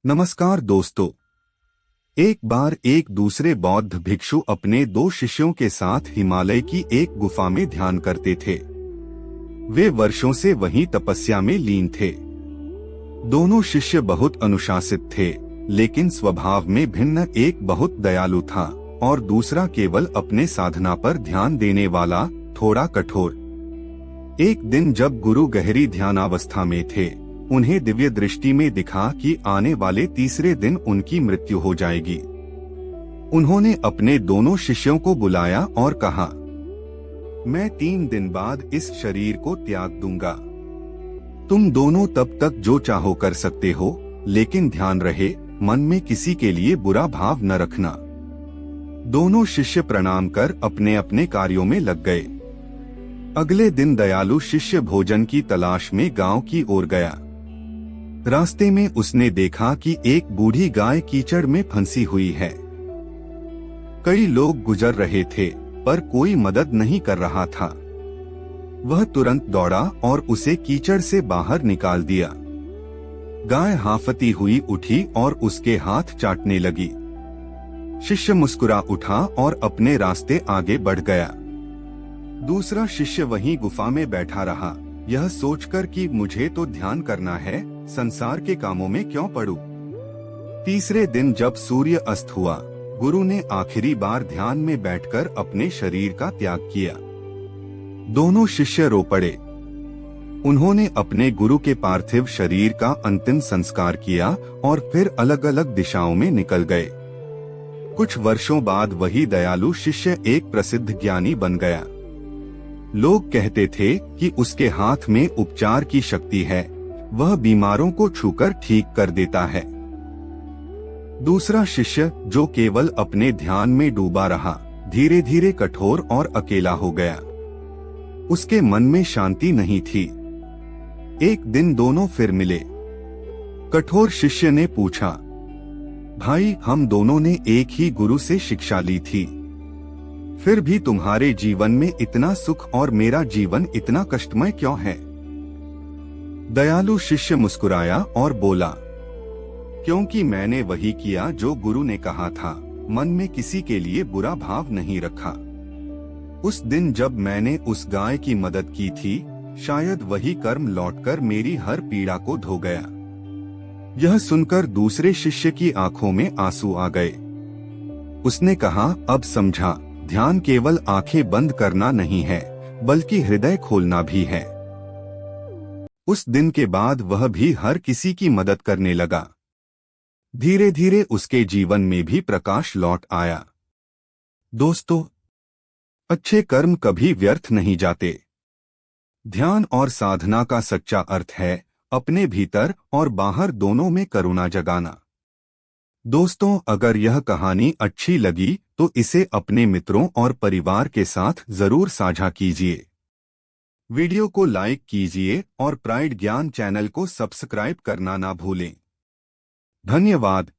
नमस्कार दोस्तों। एक बार एक दूसरे बौद्ध भिक्षु अपने दो शिष्यों के साथ हिमालय की एक गुफा में ध्यान करते थे। वे वर्षों से वहीं तपस्या में लीन थे। दोनों शिष्य बहुत अनुशासित थे, लेकिन स्वभाव में भिन्न। एक बहुत दयालु था और दूसरा केवल अपने साधना पर ध्यान देने वाला, थोड़ा कठोर। एक दिन जब गुरु गहरी ध्यानावस्था में थे, उन्हें दिव्य दृष्टि में दिखा कि आने वाले तीसरे दिन उनकी मृत्यु हो जाएगी। उन्होंने अपने दोनों शिष्यों को बुलाया और कहा, मैं 3 दिन बाद इस शरीर को त्याग दूंगा। तुम दोनों तब तक जो चाहो कर सकते हो, लेकिन ध्यान रहे, मन में किसी के लिए बुरा भाव न रखना। दोनों शिष्य प्रणाम कर अपने अपने कार्यों में लग गए। अगले दिन दयालु शिष्य भोजन की तलाश में गांव की ओर गया। रास्ते में उसने देखा कि एक बूढ़ी गाय कीचड़ में फंसी हुई है। कई लोग गुजर रहे थे, पर कोई मदद नहीं कर रहा था। वह तुरंत दौड़ा और उसे कीचड़ से बाहर निकाल दिया। गाय हांफती हुई उठी और उसके हाथ चाटने लगी। शिष्य मुस्कुरा उठा और अपने रास्ते आगे बढ़ गया। दूसरा शिष्य वहीं गुफा में बैठा रहा, यह सोचकर कि मुझे तो ध्यान करना है, संसार के कामों में क्यों पड़ूं। तीसरे दिन जब सूर्य अस्त हुआ, गुरु ने आखिरी बार ध्यान में बैठकर अपने शरीर का त्याग किया। दोनों शिष्य रो पड़े। उन्होंने अपने गुरु के पार्थिव शरीर का अंतिम संस्कार किया और फिर अलग अलग दिशाओं में निकल गए। कुछ वर्षों बाद वही दयालु शिष्य एक प्रसिद्ध ज्ञानी बन गया। लोग कहते थे कि उसके हाथ में उपचार की शक्ति है, वह बीमारों को छूकर ठीक कर देता है। दूसरा शिष्य, जो केवल अपने ध्यान में डूबा रहा, धीरे धीरे कठोर और अकेला हो गया। उसके मन में शांति नहीं थी। एक दिन दोनों फिर मिले। कठोर शिष्य ने पूछा, भाई, हम दोनों ने एक ही गुरु से शिक्षा ली थी, फिर भी तुम्हारे जीवन में इतना सुख और मेरा जीवन इतना कष्टमय क्यों है? दयालु शिष्य मुस्कुराया और बोला, क्योंकि मैंने वही किया जो गुरु ने कहा था, मन में किसी के लिए बुरा भाव नहीं रखा। उस दिन जब मैंने उस गाय की मदद की थी, शायद वही कर्म लौटकर मेरी हर पीड़ा को धो गया। यह सुनकर दूसरे शिष्य की आंखों में आंसू आ गए। उसने कहा, अब समझा, ध्यान केवल आंखें बंद करना नहीं है, बल्कि हृदय खोलना भी है। उस दिन के बाद वह भी हर किसी की मदद करने लगा। धीरे धीरे उसके जीवन में भी प्रकाश लौट आया। दोस्तों, अच्छे कर्म कभी व्यर्थ नहीं जाते। ध्यान और साधना का सच्चा अर्थ है अपने भीतर और बाहर दोनों में करुणा जगाना। दोस्तों, अगर यह कहानी अच्छी लगी तो इसे अपने मित्रों और परिवार के साथ जरूर साझा कीजिए। वीडियो को लाइक कीजिए और प्राइड ज्ञान चैनल को सब्सक्राइब करना ना भूलें। धन्यवाद।